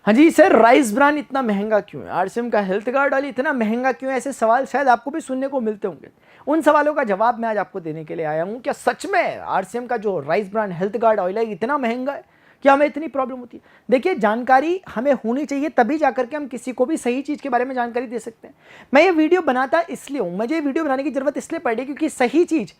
हाँ जी sir, rice bran इतना महंगा क्यों है? आरसीएम का हेल्थ गार्ड ऑयल इतना महंगा क्यों है? ऐसे सवाल शायद आपको भी सुनने को मिलते होंगे। उन सवालों का जवाब मैं आज आपको देने के लिए आया हूँ। क्या सच में आरसीएम का जो rice bran health guard oil है इतना महंगा है? क्या हमें इतनी प्रॉब्लम होती है? देखिए, जानकारी हमें होनी चाहिए, तभी जाकर के हम किसी को भी सही चीज़ के बारे में जानकारी दे सकते हैं। मैं ये वीडियो बनाता इसलिए हूँ, मुझे ये वीडियो बनाने की जरूरत इसलिए पड़ी क्योंकि सही चीज़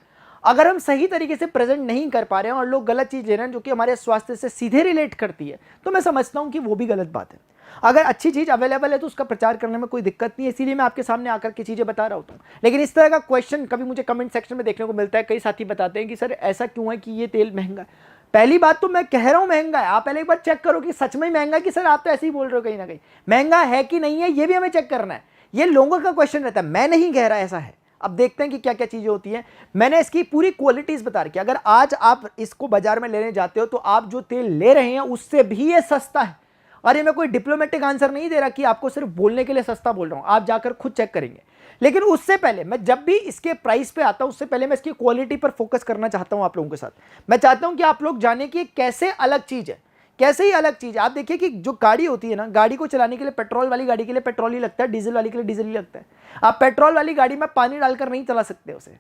अगर हम सही तरीके से प्रेजेंट नहीं कर पा रहे हैं और लोग गलत चीज़ ले रहे हैं जो कि हमारे स्वास्थ्य से सीधे रिलेट करती है, तो मैं समझता हूं कि वो भी गलत बात है। अगर अच्छी चीज़ अवेलेबल है तो उसका प्रचार करने में कोई दिक्कत नहीं है, इसीलिए मैं आपके सामने आकर के चीज़ें बता रहा होता हूँ। लेकिन इस तरह का क्वेश्चन कभी मुझे कमेंट सेक्शन में देखने को मिलता है। कई साथी बताते हैं कि सर ऐसा क्यों है कि ये तेल महंगा है। पहली बात तो मैं कह रहा हूं महंगा है, आप पहले एक बार चेक करो कि सच में महंगा है कि सर आप तो ऐसे ही बोल रहे हो कहीं ना कहीं। महंगा है कि नहीं है ये भी हमें चेक करना है। ये लोगों का क्वेश्चन रहता है, मैं नहीं कह रहा ऐसा है। अब देखते हैं कि क्या क्या चीजें होती हैं। मैंने इसकी पूरी क्वालिटीज बता रखी है। अगर आज आप इसको बाजार में लेने जाते हो तो आप जो तेल ले रहे हैं उससे भी ये सस्ता है। और ये मैं कोई डिप्लोमेटिक आंसर नहीं दे रहा कि आपको सिर्फ बोलने के लिए सस्ता बोल रहा हूं, आप जाकर खुद चेक करेंगे। लेकिन उससे पहले मैं जब भी इसके प्राइस पे आता हूं उससे पहले मैं इसकी क्वालिटी पर फोकस करना चाहता हूं आप लोगों के साथ। मैं चाहता हूं कि आप लोग जाने कि कैसे अलग चीज है, कैसे ही अलग चीज है। आप देखिए कि जो गाड़ी होती है ना, गाड़ी को चलाने के लिए पेट्रोल वाली गाड़ी के लिए पेट्रोल ही लगता है, डीजल वाली के लिए डीजल ही लगता है। आप पेट्रोल वाली गाड़ी में पानी डालकर नहीं चला सकते उसे,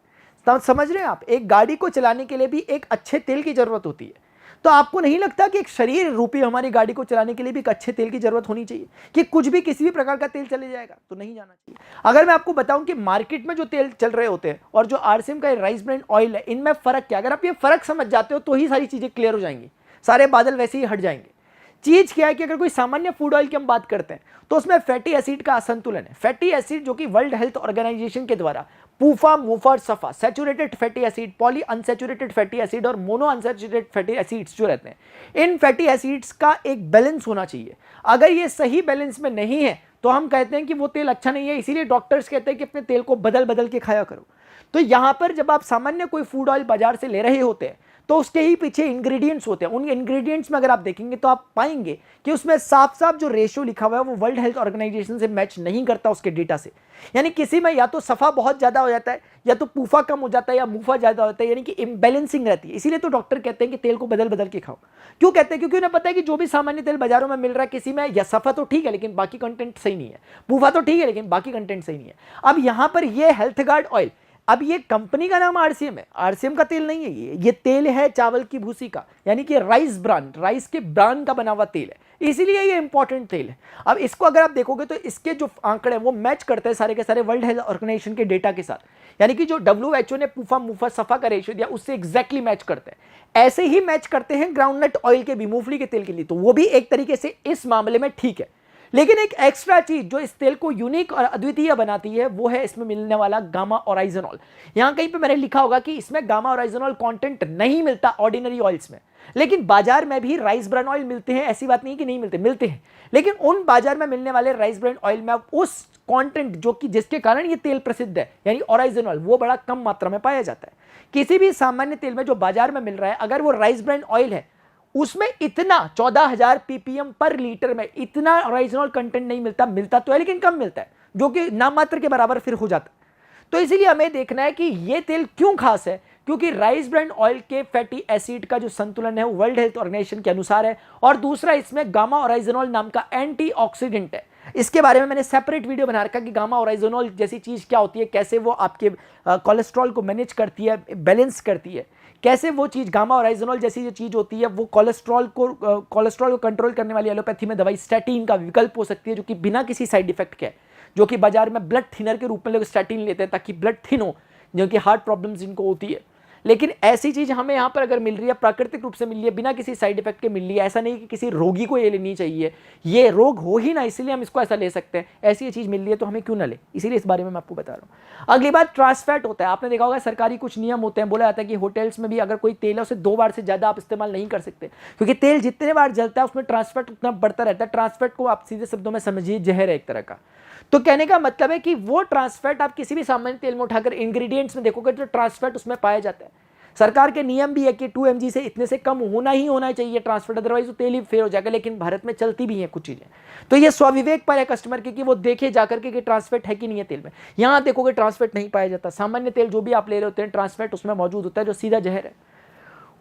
समझ रहे हैं आप? एक गाड़ी को चलाने के लिए भी एक अच्छे तेल की जरूरत होती है। तो आपको नहीं लगता कि एक शरीर रूपी हमारी गाड़ी को चलाने के लिए भी एक अच्छे तेल की जरूरत होनी चाहिए कि कुछ भी किसी भी प्रकार का तेल चले जाएगा? तो नहीं जाना चाहिए। अगर मैं आपको बताऊं कि मार्केट में जो तेल चल रहे होते हैं और जो आरसीएम का राइस ब्रांड ऑयल है, इनमें फर्क क्या? अगर आप ये फर्क समझ जाते हो तो ही सारी चीजें क्लियर हो जाएंगी, सारे बादल वैसे ही हट जाएंगे। चीज क्या है कि अगर कोई सामान्य फूड ऑयल की हम बात करते हैं तो उसमें फैटी एसिड का असंतुलन है। फैटी एसिड जो कि वर्ल्ड हेल्थ ऑर्गेनाइजेशन के द्वारा पूफा, मुफा, सफा, saturated fatty acid, poly unsaturated fatty acid और मोनो अनसैचुरेटेड फैटी एसिड्स जो रहते हैं, इन फैटी एसिड्स का एक बैलेंस होना चाहिए। अगर ये सही बैलेंस में नहीं है तो हम कहते हैं कि वो तेल अच्छा नहीं है। इसीलिए डॉक्टर्स कहते हैं कि अपने तेल को बदल बदल के खाया करो। तो यहां पर जब आप सामान्य कोई फूड ऑयल बाजार से ले रहे होते हैं तो उसके ही पीछे इंग्रेडिएंट्स होते हैं। उन इंग्रेडिएंट्स में अगर आप देखेंगे तो आप पाएंगे कि उसमें साफ साफ जो रेशियो लिखा हुआ है वो वर्ल्ड हेल्थ ऑर्गेनाइजेशन से मैच नहीं करता उसके डेटा से। यानी किसी में या तो सफा बहुत ज्यादा हो जाता है या तो पूफा कम हो जाता है या मुफा ज्यादा होता है, यानी कि इम्बैलेंसिंग रहती है। इसीलिए तो डॉक्टर कहते हैं कि तेल को बदल बदल के खाओ। क्यों कहते हैं? क्योंकि उन्हें पता है कि जो भी सामान्य तेल बाजारों में मिल रहा है, किसी में या सफा तो ठीक है लेकिन बाकी कंटेंट सही नहीं है, पूफा तो ठीक है लेकिन बाकी कंटेंट सही नहीं है। अब यहां पर यह हेल्थ गार्ड ऑयल, अब ये कंपनी का नाम आरसीएम है, आरसीएम का तेल नहीं है ये तेल है चावल की भूसी का, यानी कि राइस ब्रान, राइस के ब्रान का बना हुआ तेल है, इसीलिए ये इंपॉर्टेंट तेल है। अब इसको अगर आप देखोगे तो इसके जो आंकड़े हैं वो मैच करते हैं सारे के सारे वर्ल्ड हेल्थ ऑर्गेनाइजेशन के डेटा के साथ, यानी कि जो WHO ने पूफा, मुफा, सफा का रेशियो दिया उससे एग्जैक्टली मैच करते हैं। ऐसे ही मैच करते हैं ग्राउंडनट ऑयल के भी, मूंगफली के तेल के लिए, तो वो भी एक तरीके से इस मामले में ठीक है। लेकिन एक एक्स्ट्रा चीज जो इस तेल को यूनिक और अद्वितीय बनाती है वो है इसमें मिलने वाला गामा ओराइजनॉल। यहां कहीं पे मैंने लिखा होगा कि इसमें गामा ओराइजनॉल कंटेंट नहीं मिलता ऑर्डिनरी ऑयल्स में, लेकिन बाजार में भी राइस ब्रान ऑयल मिलते हैं, ऐसी बात नहीं कि नहीं मिलते, मिलते हैं। लेकिन उन बाजार में मिलने वाले राइस ब्रान ऑयल में उस कंटेंट जो कि जिसके कारण ये तेल प्रसिद्ध है, यानी ओराइजनॉल, वो बड़ा कम मात्रा में पाया जाता है। किसी भी सामान्य तेल में जो बाजार में मिल रहा है, अगर वो राइस ब्रान ऑयल है उसमें इतना 14,000 ppm पर लीटर में इतना ओरिजिनल कंटेंट नहीं मिलता, मिलता तो है लेकिन कम मिलता है, जो कि नाम मात्र के बराबर फिर हो जाता है। तो इसीलिए हमें देखना है कि ये तेल क्यों खास है, क्योंकि राइस ब्रान ऑयल के फैटी एसिड का जो संतुलन है वो वर्ल्ड हेल्थ ऑर्गेनाइजेशन के अनुसार है, और दूसरा इसमें गामा ओराइजनॉल नाम का एंटीऑक्सीडेंट है। इसके बारे में मैंने सेपरेट वीडियो बना रखा कि गामा ओराइजनॉल जैसी चीज क्या होती है, कैसे वो आपके कोलेस्ट्रॉल को मैनेज करती है, बैलेंस करती है, कैसे वो चीज गामा ओराइजनॉल जैसी जो चीज होती है वो कोलेस्ट्रॉल को कंट्रोल करने वाली एलोपैथी में दवाई स्टैटिन का विकल्प हो सकती है, जो कि बिना किसी साइड इफेक्ट के है, जो कि बाजार में ब्लड थिनर के रूप में लोग स्टैटिन लेते हैं ताकि ब्लड थिन हो, जो कि हार्ट प्रॉब्लम्स जिनको होती है। लेकिन ऐसी चीज हमें यहाँ पर अगर मिल रही है, प्राकृतिक रूप से मिल रही है, बिना किसी साइड इफेक्ट के मिल रही है, ऐसा नहीं कि किसी रोगी को ये लेनी चाहिए, ये रोग हो ही ना इसलिए हम इसको ऐसा ले सकते हैं, ऐसी ये चीज मिल रही है तो हमें क्यों ना ले, इसीलिए इस बारे में मैं आपको बता रहा हूँ। अगली बात ट्रांस फैट होता है। आपने देखा होगा सरकारी कुछ नियम होते हैं, बोला जाता है कि होटल्स में भी अगर कोई तेल है उसे 2 बार से ज्यादा आप इस्तेमाल नहीं कर सकते, क्योंकि तेल जितने बार जलता है उसमें ट्रांस फैट उतना बढ़ता रहता है। ट्रांस फैट को आप सीधे शब्दों में समझिए जहर है एक तरह का। तो कहने का मतलब है कि वो ट्रांस फैट आप किसी भी सामान्य तेल में उठाकर इंग्रेडिएंट्स में देखोगे तो ट्रांस फैट उसमें पाया जाता है। सरकार के नियम भी है कि 2 mg से इतने से कम होना ही होना चाहिए ट्रांसफर, अदरवाइज वो तेल ही फेल हो जाएगा। लेकिन भारत में चलती भी हैं कुछ चीजें, तो ये स्वविवेक पर है कस्टमर के कि वो देखे जाकर के कि ट्रांसफेट है कि नहीं है तेल में। यहां देखोगे ट्रांसफेट नहीं पाया जाता, सामान्य तेल जो भी आप ले रहे होते हैं ट्रांसफेट उसमें मौजूद होता है, जो सीधा जहर है।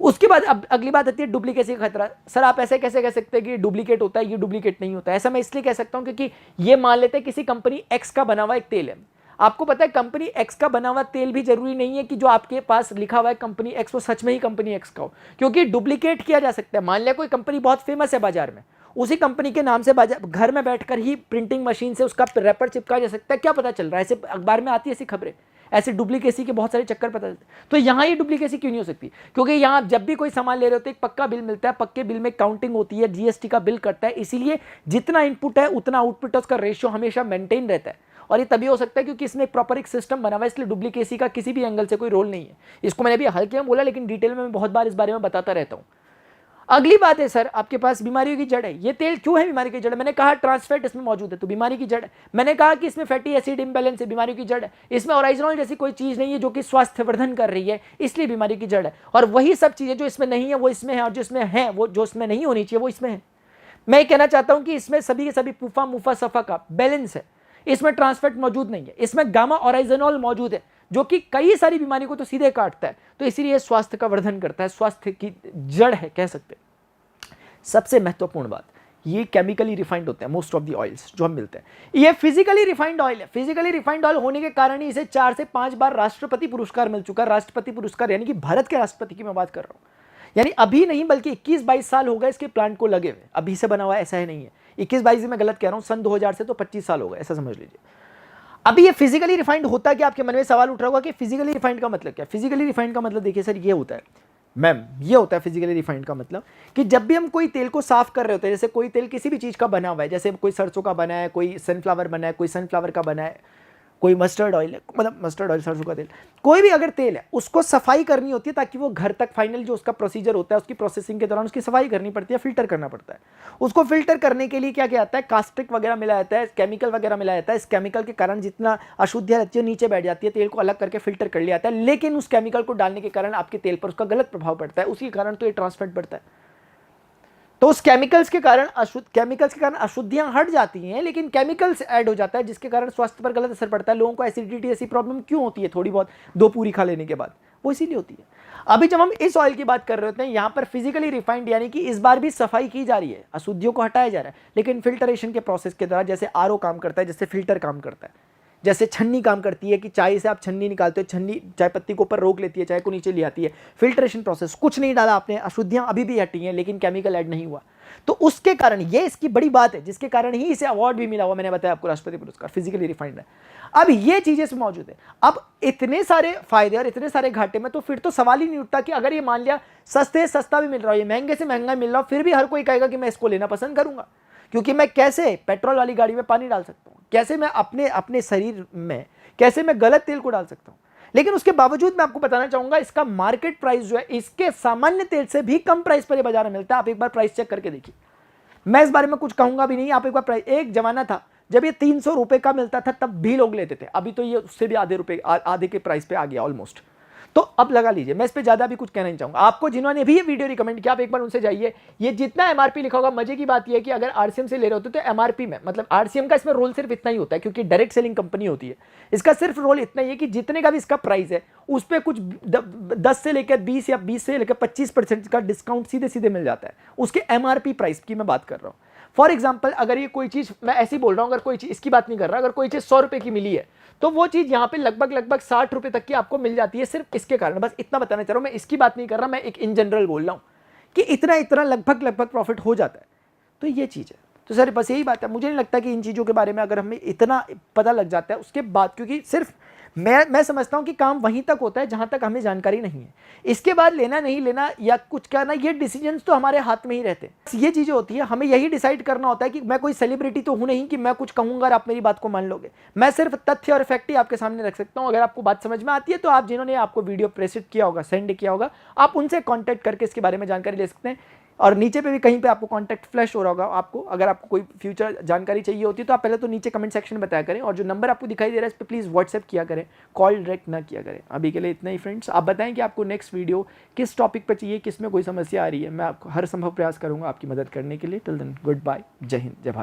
उसके बाद अब अगली बात आती है डुप्लीकेसी का खतरा। सर आप ऐसे कैसे कह सकते हैं कि डुप्लीकेट होता है, ये डुप्लीकेट नहीं होता है? ऐसा मैं इसलिए कह सकता हूं क्योंकि ये मान लेते हैं किसी कंपनी एक्स का बना हुआ एक तेल है। आपको पता है कंपनी एक्स का बना हुआ तेल भी जरूरी नहीं है कि जो आपके पास लिखा हुआ है कंपनी एक्स वो सच में ही कंपनी एक्स का हो, क्योंकि डुप्लीकेट किया जा सकता है। मान लिया कोई कंपनी बहुत फेमस है बाजार में, उसी कंपनी के नाम से बाजार घर में बैठकर ही प्रिंटिंग मशीन से उसका रैपर चिपका जा सकता है। क्या पता चल रहा है? ऐसे अखबार में आती है ऐसी खबरें, ऐसे डुप्लीकेसी के बहुत सारे चक्कर पता चलते हैं। तो यहाँ ये डुप्लीकेसी क्यों नहीं हो सकती? क्योंकि यहाँ जब भी कोई सामान ले रहे होते हैं एक पक्का बिल मिलता है, पक्के बिल में काउंटिंग होती है, जीएसटी का बिल करता है, इसीलिए जितना इनपुट है उतना आउटपुट है, उसका रेशियो हमेशा मेंटेन रहता है। और ये तभी हो सकता है क्योंकि इसमें एक प्रॉपर एक सिस्टम बना हुआ है, इसलिए डुप्लीकेसी का किसी भी एंगल से कोई रोल नहीं है। इसको मैंने अभी हल्के में बोला, लेकिन डिटेल में मैं बहुत बार इस बारे में बताता रहता हूँ। अगली बात है सर आपके पास बीमारियों की जड़ है। ये तेल क्यों है बीमारी की जड़? मैंने कहा ट्रांसफैट इसमें मौजूद है तो बीमारी की जड़ है। मैंने कहा कि इसमें फैटी एसिड इंबैलेंस है, बीमारी की जड़ है। इसमें ओराइजोनॉल जैसी कोई चीज नहीं है जो कि स्वास्थ्यवर्धन कर रही है, इसलिए बीमारी की जड़ है। और वही सब चीजें जो इसमें नहीं है वो इसमें है, और जो इसमें है वो जो इसमें नहीं होनी चाहिए वो इसमें है। मैं कहना चाहता हूं कि इसमें सभी के सभी पूफा मुफा सफा का बैलेंस है। इसमें ट्रांसफैट मौजूद नहीं है, इसमें गामा ओराइजोनॉल मौजूद है जो कि कई सारी बीमारी को तो सीधे काटता है, तो इसीलिए स्वास्थ्य का वर्धन करता है, स्वास्थ्य की जड़ है कह सकते हैं। सबसे महत्वपूर्ण बात, ये केमिकली रिफाइंड होते हैं मोस्ट ऑफ द ऑयल्स जो हम मिलते हैं। ये फिजिकली रिफाइंड ऑयल है। फिजिकली रिफाइंड ऑयल होने के कारण ही इसे 4 से 5 बार राष्ट्रपति पुरस्कार मिल चुका है। राष्ट्रपति पुरस्कार यानी कि भारत के राष्ट्रपति की मैं बात कर रहा हूं, यानी अभी नहीं बल्कि 21-22 साल हो गए इसके प्लांट को लगे हुए, अभी से बना हुआ ऐसा है नहीं है। 21-22 मैं गलत कह रहा हूं, सन 2000 से तो 25 साल हो गए, ऐसा समझ लीजिए। अभी ये फिजिकली रिफाइंड होता है कि आपके मन में सवाल उठ रहा होगा कि फिजिकली रिफाइंड का मतलब क्या? फिजिकली रिफाइंड का मतलब देखिए सर ये होता है मैम, ये होता है फिजिकली रिफाइंड का मतलब कि जब भी हम कोई तेल को साफ कर रहे होते हैं, जैसे कोई तेल किसी भी चीज़ का बना हुआ है, जैसे कोई सरसों का बना है, कोई सनफ्लावर बना है, कोई सनफ्लावर का बना है, कोई मस्टर्ड ऑयल है, मतलब मस्टर्ड ऑयल सरसों का तेल, कोई भी अगर तेल है उसको सफाई करनी होती है ताकि वो घर तक फाइनल जो उसका प्रोसीजर होता है उसकी प्रोसेसिंग के दौरान उसकी सफाई करनी पड़ती है, फिल्टर करना पड़ता है। उसको फिल्टर करने के लिए क्या क्या आता है? कास्टिक वगैरह मिलाया जाता है, केमिकल वगैरह मिलाया जाता है। इस केमिकल के कारण जितना अशुद्धियां रहती है नीचे बैठ जाती है, तेल को अलग करके फिल्टर कर लिया जाता है, लेकिन उस केमिकल को डालने के कारण आपके तेल पर उसका गलत प्रभाव पड़ता है, उसी कारण तो ये ट्रांसफैट बढ़ता है। तो उस केमिकल्स के कारण अशुद्धियां हट जाती हैं, लेकिन केमिकल्स ऐड हो जाता है जिसके कारण स्वास्थ्य पर गलत असर पड़ता है। लोगों को एसिडिटी ऐसी प्रॉब्लम क्यों होती है थोड़ी बहुत 2 पूरी खा लेने के बाद? वो इसीलिए होती है। अभी जब हम इस ऑयल की बात कर रहे होते हैं, यहां पर फिजिकली रिफाइंड यानी कि इस बार भी सफाई की जा रही है, अशुद्धियों को हटाया जा रहा है, लेकिन फिल्टरेशन के प्रोसेस के दौरान जैसे आरओ काम करता है, जैसे फिल्टर काम करता है, जैसे छन्नी काम करती है कि चाय से आप छन्नी निकालते हो, छन्नी चाय पत्ती को ऊपर रोक लेती है, चाय को नीचे ले आती है। फिल्ट्रेशन प्रोसेस, कुछ नहीं डाला आपने, अशुद्धियां अभी भी हटी हैं लेकिन केमिकल ऐड नहीं हुआ, तो उसके कारण ये इसकी बड़ी बात है जिसके कारण ही इसे अवार्ड भी मिला हुआ। मैंने बताया आपको राष्ट्रपति पुरस्कार फिजिकली रिफाइंड है। अब ये चीजें इसमें मौजूद है। अब इतने सारे फायदे और इतने सारे घाटे में तो फिर तो सवाल ही नहीं उठता कि अगर ये मान लिया सस्ते सस्ता भी मिल रहा हो, ये महंगे से महंगा मिल रहा हो, फिर भी हर कोई कहेगा कि मैं इसको लेना पसंद करूंगा, क्योंकि मैं कैसे पेट्रोल वाली गाड़ी में पानी डाल सकता हूं, कैसे मैं अपने शरीर में कैसे मैं गलत तेल को डाल सकता हूं। लेकिन उसके बावजूद मैं आपको बताना चाहूंगा इसका मार्केट प्राइस जो है इसके सामान्य तेल से भी कम प्राइस पर ये बाजार में मिलता है। आप एक बार प्राइस चेक करके देखिए, मैं इस बारे में कुछ कहूंगा भी नहीं। आप एक बार प्राइस, एक जमाना था जब ये 300 रुपए का मिलता था तब भी लोग लेते थे, अभी तो ये उससे भी आधे के प्राइस पे आ गया ऑलमोस्ट। तो अब लगा लीजिए, मैं इस पे ज्यादा भी कुछ कहना नहीं चाहूंगा। आपको जिन्होंने भी ये वीडियो रिकमेंड किया आप एक बार उनसे जाइए, ये जितना एमआरपी लिखा होगा, मजे की बात यह है कि अगर आरसीएम से ले रहे होते तो एमआरपी में मतलब आरसीएम का इसमें रोल सिर्फ इतना ही होता है क्योंकि डायरेक्ट सेलिंग कंपनी होती है, इसका सिर्फ रोल इतना ही है कि जितने का भी इसका प्राइस है उस पर कुछ 10 से लेकर 20 या 20 से लेकर 25% का डिस्काउंट सीधे सीधे मिल जाता है उसके एमआरपी प्राइस की मैं बात कर रहा हूं। फॉर एग्जाम्पल अगर ये कोई चीज, मैं ऐसी बोल रहा हूं, अगर कोई चीज इसकी बात नहीं कर रहा, अगर कोई चीज 100 रुपए की मिली है तो वो चीज यहां पे लगभग 60 रुपए तक की आपको मिल जाती है सिर्फ इसके कारण। बस इतना बताना चाह रहा हूं, मैं इसकी बात नहीं कर रहा, मैं एक इन जनरल बोल रहा हूं कि इतना लगभग प्रॉफिट हो जाता है। तो ये चीज है। तो सर बस यही बात है, मुझे नहीं लगता कि इन चीजों के बारे में अगर हमें इतना पता लग जाता है उसके बाद, क्योंकि सिर्फ मैं समझता हूं कि काम वहीं तक होता है जहां तक हमें जानकारी नहीं है। इसके बाद लेना नहीं लेना या कुछ करना, ये डिसीजंस तो हमारे हाथ में ही रहते हैं। ये चीजें होती है, हमें यही डिसाइड करना होता है कि मैं कोई सेलिब्रिटी तो हूं नहीं कि मैं कुछ कहूंगा और आप मेरी बात को मान लोगे। मैं सिर्फ तथ्य और फैक्ट ही आपके सामने रख सकता हूं। अगर आपको बात समझ में आती है तो आप जिन्होंने आपको वीडियो प्रेसिट किया होगा, सेंड किया होगा, आप उनसे कॉन्टैक्ट करके इसके बारे में जानकारी ले सकते हैं। और नीचे पे भी कहीं पे आपको कॉन्टैक्ट फ्लैश हो रहा होगा आपको, अगर आपको कोई फ्यूचर जानकारी चाहिए होती है तो आप पहले तो नीचे कमेंट सेक्शन में बताया करें, और जो नंबर आपको दिखाई दे रहा है इस पर प्लीज़ व्हाट्सएप किया करें, कॉल डायरेक्ट ना किया करें। अभी के लिए इतना ही फ्रेंड्स। आप बताएं कि आपको नेक्स्ट वीडियो किस टॉपिक पर चाहिए, किस में कोई समस्या आ रही है, मैं आपको हर संभव प्रयास करूंगा आपकी मदद करने के लिए। टिल देन गुड बाय, जय हिंद, जय भारत।